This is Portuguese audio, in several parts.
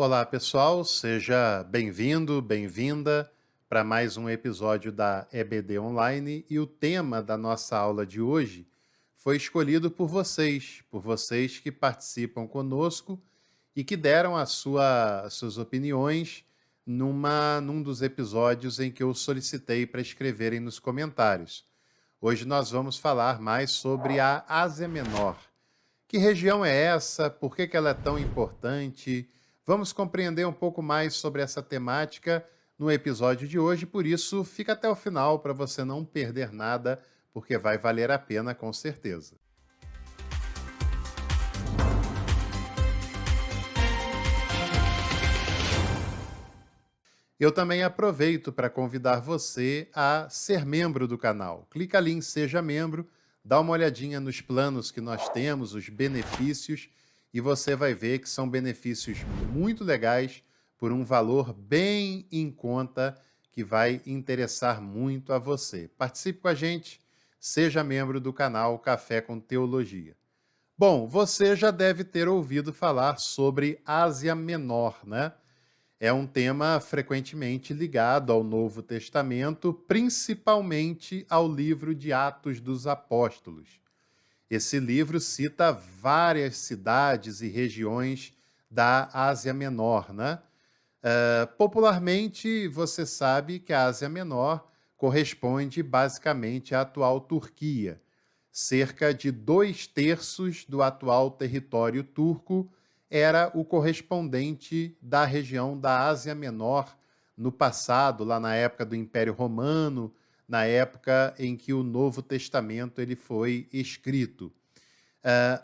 Olá, pessoal, seja bem-vindo, bem-vinda para mais um episódio da EBD Online e o tema da nossa aula de hoje foi escolhido por vocês que participam conosco e que deram as suas opiniões num dos episódios em que eu solicitei para escreverem nos comentários. Hoje nós vamos falar mais sobre a Ásia Menor. Que região é essa? Por que ela é tão importante? Vamos compreender um pouco mais sobre essa temática no episódio de hoje, por isso fica até o final para você não perder nada, porque vai valer a pena com certeza. Eu também aproveito para convidar você a ser membro do canal. Clica ali em Seja Membro, dá uma olhadinha nos planos que nós temos, os benefícios, e você vai ver que são benefícios muito legais por um valor bem em conta que vai interessar muito a você. Participe com a gente, seja membro do canal Café com Teologia. Bom, você já deve ter ouvido falar sobre Ásia Menor, né? É um tema frequentemente ligado ao Novo Testamento, principalmente ao livro de Atos dos Apóstolos. Esse livro cita várias cidades e regiões da Ásia Menor, né? Popularmente, você sabe que a Ásia Menor corresponde basicamente à atual Turquia. Cerca de 2/3 do atual território turco era o correspondente da região da Ásia Menor no passado, lá na época do Império Romano, na época em que o Novo Testamento ele foi escrito.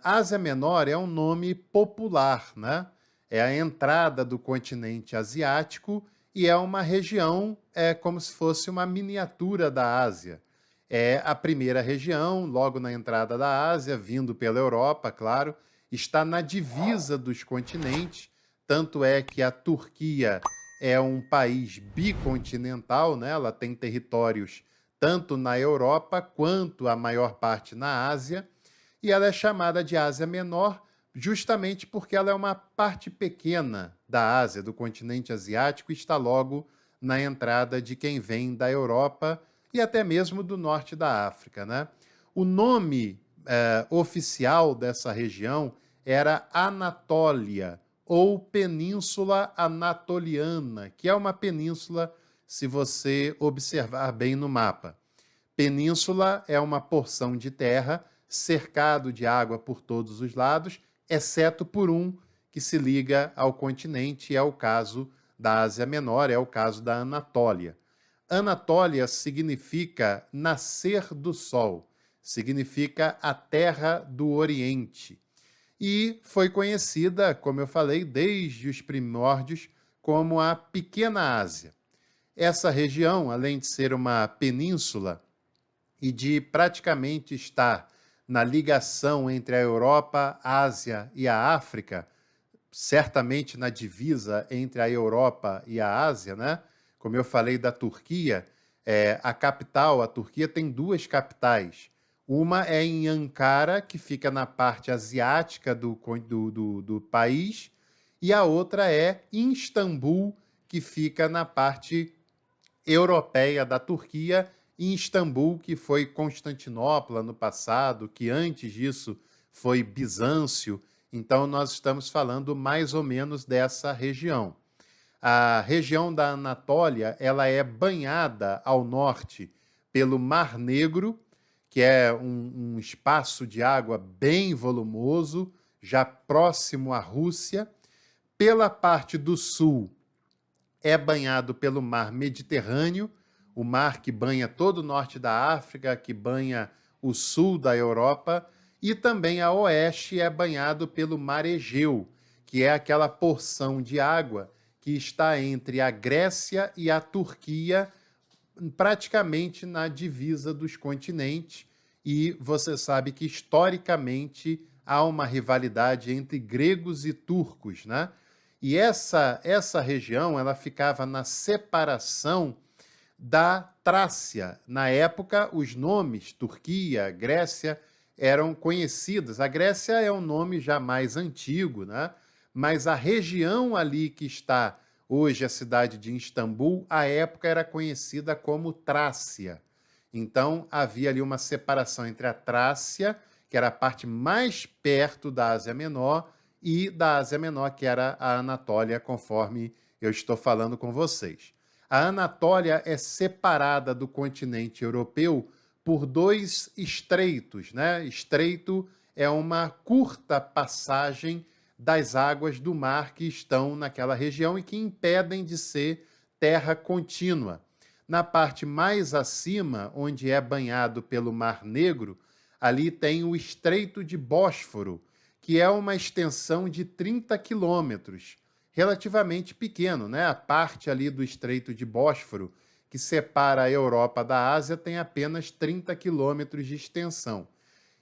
Ásia Menor é um nome popular, né? É a entrada do continente asiático e é uma região, como se fosse uma miniatura da Ásia. É a primeira região, logo na entrada da Ásia, vindo pela Europa, claro, está na divisa dos continentes, tanto é que a Turquia é um país bicontinental, né? Ela tem territórios tanto na Europa quanto a maior parte na Ásia, e ela é chamada de Ásia Menor justamente porque ela é uma parte pequena da Ásia, do continente asiático, e está logo na entrada de quem vem da Europa e até mesmo do norte da África, né? O nome oficial dessa região era Anatólia, ou Península Anatoliana, que é uma península, se você observar bem no mapa. Península é uma porção de terra cercado de água por todos os lados, exceto por um que se liga ao continente, é o caso da Ásia Menor, é o caso da Anatólia. Anatólia significa nascer do sol, significa a terra do Oriente. E foi conhecida, como eu falei, desde os primórdios, como a Pequena Ásia. Essa região, além de ser uma península e de praticamente estar na ligação entre a Europa, a Ásia e a África, certamente na divisa entre a Europa e a Ásia, né? Como eu falei da Turquia, a capital, a Turquia tem duas capitais. Uma é em Ankara, que fica na parte asiática do país, e a outra é em Istambul, que fica na parte europeia da Turquia, em Istambul, que foi Constantinopla no passado, que antes disso foi Bizâncio. Então, nós estamos falando mais ou menos dessa região. A região da Anatólia ela é banhada ao norte pelo Mar Negro, que é um espaço de água bem volumoso, já próximo à Rússia. Pela parte do sul, é banhado pelo Mar Mediterrâneo, o mar que banha todo o norte da África, que banha o sul da Europa, e também a oeste é banhado pelo Mar Egeu, que é aquela porção de água que está entre a Grécia e a Turquia, praticamente na divisa dos continentes, e você sabe que historicamente há uma rivalidade entre gregos e turcos, né? E essa região ela ficava na separação da Trácia. Na época, os nomes Turquia, Grécia eram conhecidos. A Grécia é um nome já mais antigo, né? mas a região ali que está hoje a cidade de Istambul, à época era conhecida como Trácia. Então havia ali uma separação entre a Trácia, que era a parte mais perto da Ásia Menor, e da Ásia Menor, que era a Anatólia, conforme eu estou falando com vocês. A Anatólia é separada do continente europeu por dois estreitos, né? Estreito é uma curta passagem das águas do mar que estão naquela região e que impedem de ser terra contínua. Na parte mais acima, onde é banhado pelo Mar Negro, ali tem o Estreito de Bósforo, que é uma extensão de 30 quilômetros, relativamente pequeno, né? A parte ali do Estreito de Bósforo, que separa a Europa da Ásia, tem apenas 30 quilômetros de extensão.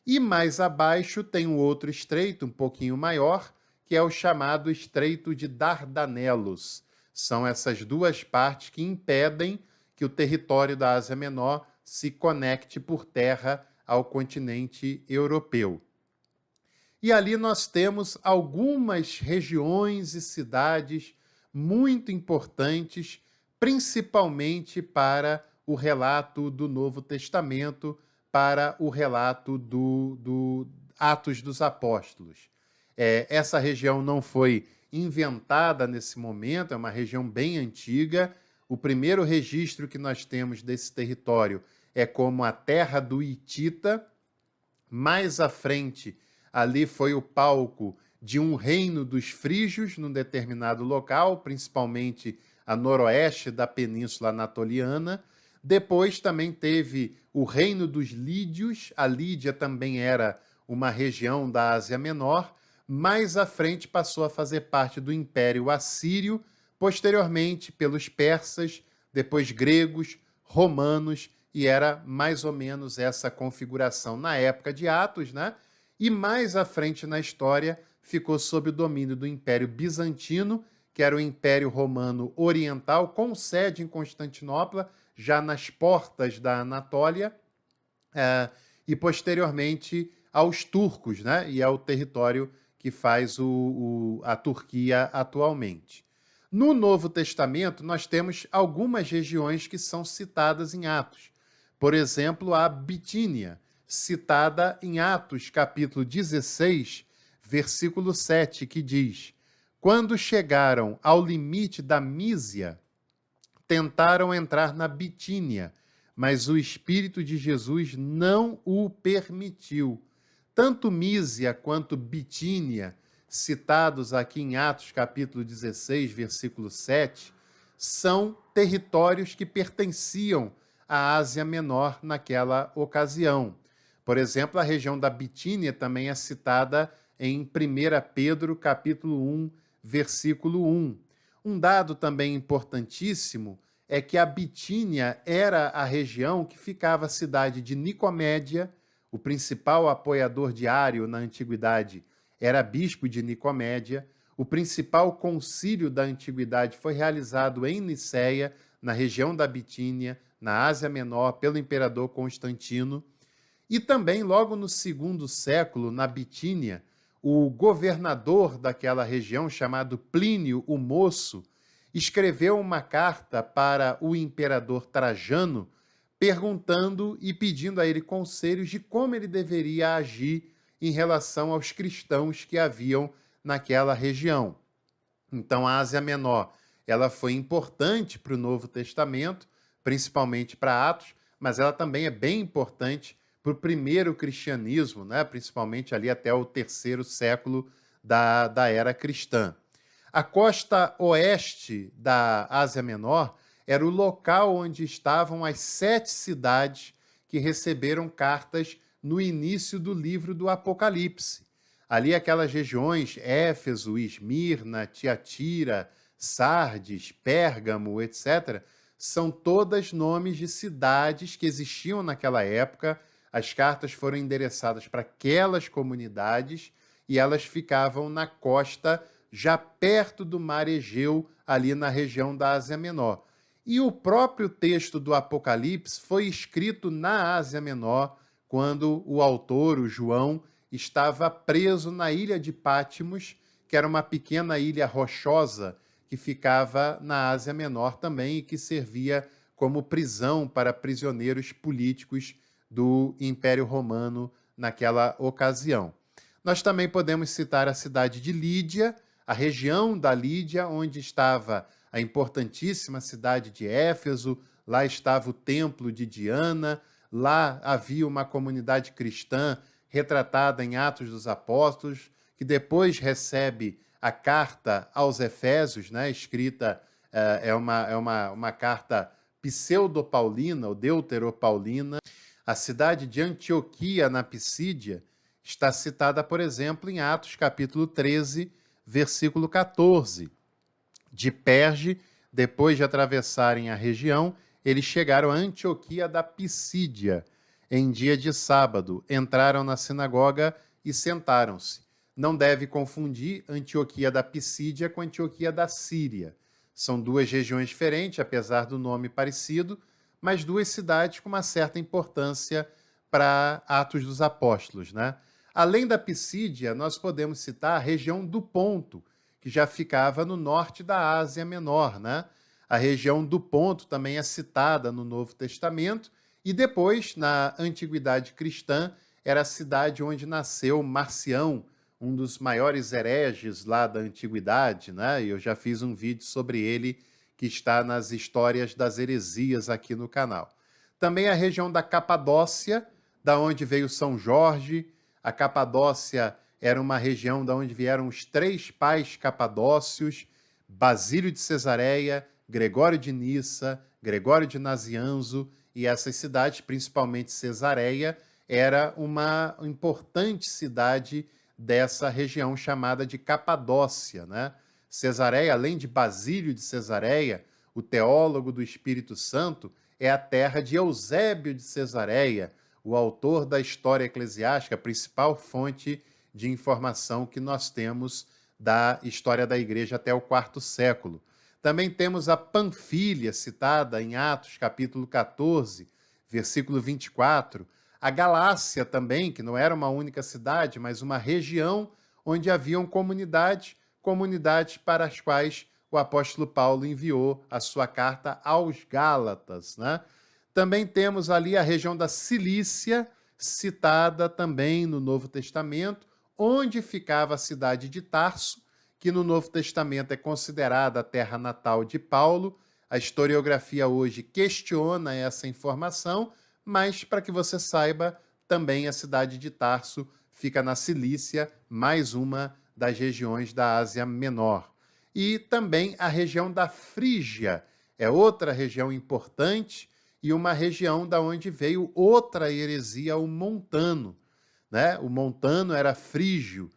E mais abaixo tem um outro estreito, um pouquinho maior, que é o chamado Estreito de Dardanelos. São essas duas partes que impedem que o território da Ásia Menor se conecte por terra ao continente europeu. E ali nós temos algumas regiões e cidades muito importantes, principalmente para o relato do Novo Testamento, para o relato do Atos dos Apóstolos. Essa região não foi inventada nesse momento, é uma região bem antiga. O primeiro registro que nós temos desse território é como a terra do Hitita. Mais à frente, ali foi o palco de um reino dos frígios num determinado local, principalmente a noroeste da Península Anatoliana. Depois também teve o reino dos lídios. A Lídia também era uma região da Ásia Menor. Mais à frente passou a fazer parte do Império Assírio, posteriormente pelos persas, depois gregos, romanos, e era mais ou menos essa configuração na época de Atos, né? E mais à frente na história ficou sob o domínio do Império Bizantino, que era o Império Romano Oriental, com sede em Constantinopla, já nas portas da Anatólia, e posteriormente aos turcos, né? E ao território que faz a Turquia atualmente. No Novo Testamento, nós temos algumas regiões que são citadas em Atos. Por exemplo, a Bitínia, citada em Atos, capítulo 16, versículo 7, que diz: quando chegaram ao limite da Mísia, tentaram entrar na Bitínia, mas o Espírito de Jesus não o permitiu. Tanto Mísia quanto Bitínia, citados aqui em Atos capítulo 16, versículo 7, são territórios que pertenciam à Ásia Menor naquela ocasião. Por exemplo, a região da Bitínia também é citada em 1 Pedro capítulo 1, versículo 1. Um dado também importantíssimo é que a Bitínia era a região que ficava a cidade de Nicomédia. O principal apoiador de Ário na antiguidade era bispo de Nicomédia. O principal concílio da antiguidade foi realizado em Niceia, na região da Bitínia, na Ásia Menor, pelo imperador Constantino. E também, logo no segundo século, na Bitínia, o governador daquela região, chamado Plínio o Moço, escreveu uma carta para o imperador Trajano, perguntando e pedindo a ele conselhos de como ele deveria agir em relação aos cristãos que haviam naquela região. Então, a Ásia Menor, ela foi importante para o Novo Testamento, principalmente para Atos, mas ela também é bem importante para o primeiro cristianismo, né? Principalmente ali até o terceiro século da era cristã. A costa oeste da Ásia Menor era o local onde estavam as 7 cidades que receberam cartas no início do livro do Apocalipse. Ali aquelas regiões, Éfeso, Esmirna, Tiatira, Sardes, Pérgamo, etc., são todas nomes de cidades que existiam naquela época. As cartas foram endereçadas para aquelas comunidades e elas ficavam na costa, já perto do Mar Egeu, ali na região da Ásia Menor. E o próprio texto do Apocalipse foi escrito na Ásia Menor, quando o autor, o João, estava preso na ilha de Patmos, que era uma pequena ilha rochosa que ficava na Ásia Menor também e que servia como prisão para prisioneiros políticos do Império Romano naquela ocasião. Nós também podemos citar a cidade de Lídia, a região da Lídia, onde estava a importantíssima cidade de Éfeso, lá estava o templo de Diana, lá havia uma comunidade cristã retratada em Atos dos Apóstolos, que depois recebe a carta aos Efésios, né, escrita, é uma carta pseudo-paulina, ou deuteropaulina. A cidade de Antioquia, na Pisídia, está citada, por exemplo, em Atos capítulo 13, versículo 14. De Perge, depois de atravessarem a região, eles chegaram a Antioquia da Pisídia. Em dia de sábado, entraram na sinagoga e sentaram-se. Não deve confundir Antioquia da Pisídia com Antioquia da Síria. São duas regiões diferentes, apesar do nome parecido, mas duas cidades com uma certa importância para Atos dos Apóstolos, né? Além da Pisídia, nós podemos citar a região do Ponto, que já ficava no norte da Ásia Menor, né? A região do Ponto também é citada no Novo Testamento e depois, na Antiguidade Cristã, era a cidade onde nasceu Marcião, um dos maiores hereges lá da Antiguidade, né? E eu já fiz um vídeo sobre ele que está nas histórias das heresias aqui no canal. Também a região da Capadócia, da onde veio São Jorge. A Capadócia era uma região da onde vieram os três pais capadócios, Basílio de Cesareia, Gregório de Nissa, Gregório de Nazianzo, e essas cidades, principalmente Cesareia, era uma importante cidade dessa região chamada de Capadócia, né? Cesareia, além de Basílio de Cesareia, o teólogo do Espírito Santo, é a terra de Eusébio de Cesareia, o autor da História Eclesiástica, a principal fonte de informação que nós temos da história da Igreja até o IV século. Também temos a Panfília, citada em Atos, capítulo 14, versículo 24. A Galácia também, que não era uma única cidade, mas uma região onde haviam comunidades para as quais o apóstolo Paulo enviou a sua carta aos Gálatas, né? Também temos ali a região da Cilícia, citada também no Novo Testamento, onde ficava a cidade de Tarso, que no Novo Testamento é considerada a terra natal de Paulo. A historiografia hoje questiona essa informação, mas para que você saiba, também a cidade de Tarso fica na Cilícia, mais uma das regiões da Ásia Menor. E também a região da Frígia, é outra região importante, e uma região da onde veio outra heresia, o montano, né? O montano era frígio,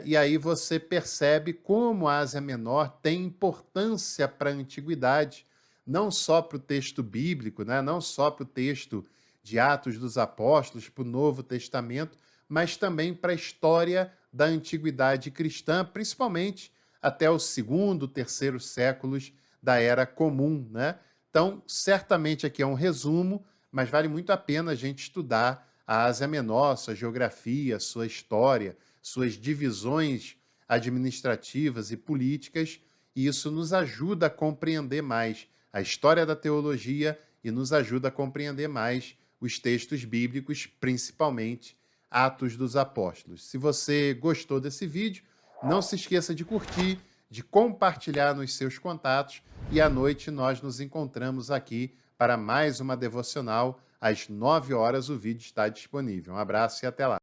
e aí você percebe como a Ásia Menor tem importância para a antiguidade, não só para o texto bíblico, né? Não só para o texto de Atos dos Apóstolos, para o Novo Testamento, mas também para a história da antiguidade cristã, principalmente até o segundo, terceiro séculos da Era Comum, né? Então, certamente aqui é um resumo, mas vale muito a pena a gente estudar a Ásia Menor, sua geografia, sua história, suas divisões administrativas e políticas, e isso nos ajuda a compreender mais a história da teologia e nos ajuda a compreender mais os textos bíblicos, principalmente Atos dos Apóstolos. Se você gostou desse vídeo, não se esqueça de curtir, de compartilhar nos seus contatos, e à noite nós nos encontramos aqui para mais uma devocional. Às 9 horas o vídeo está disponível. Um abraço e até lá.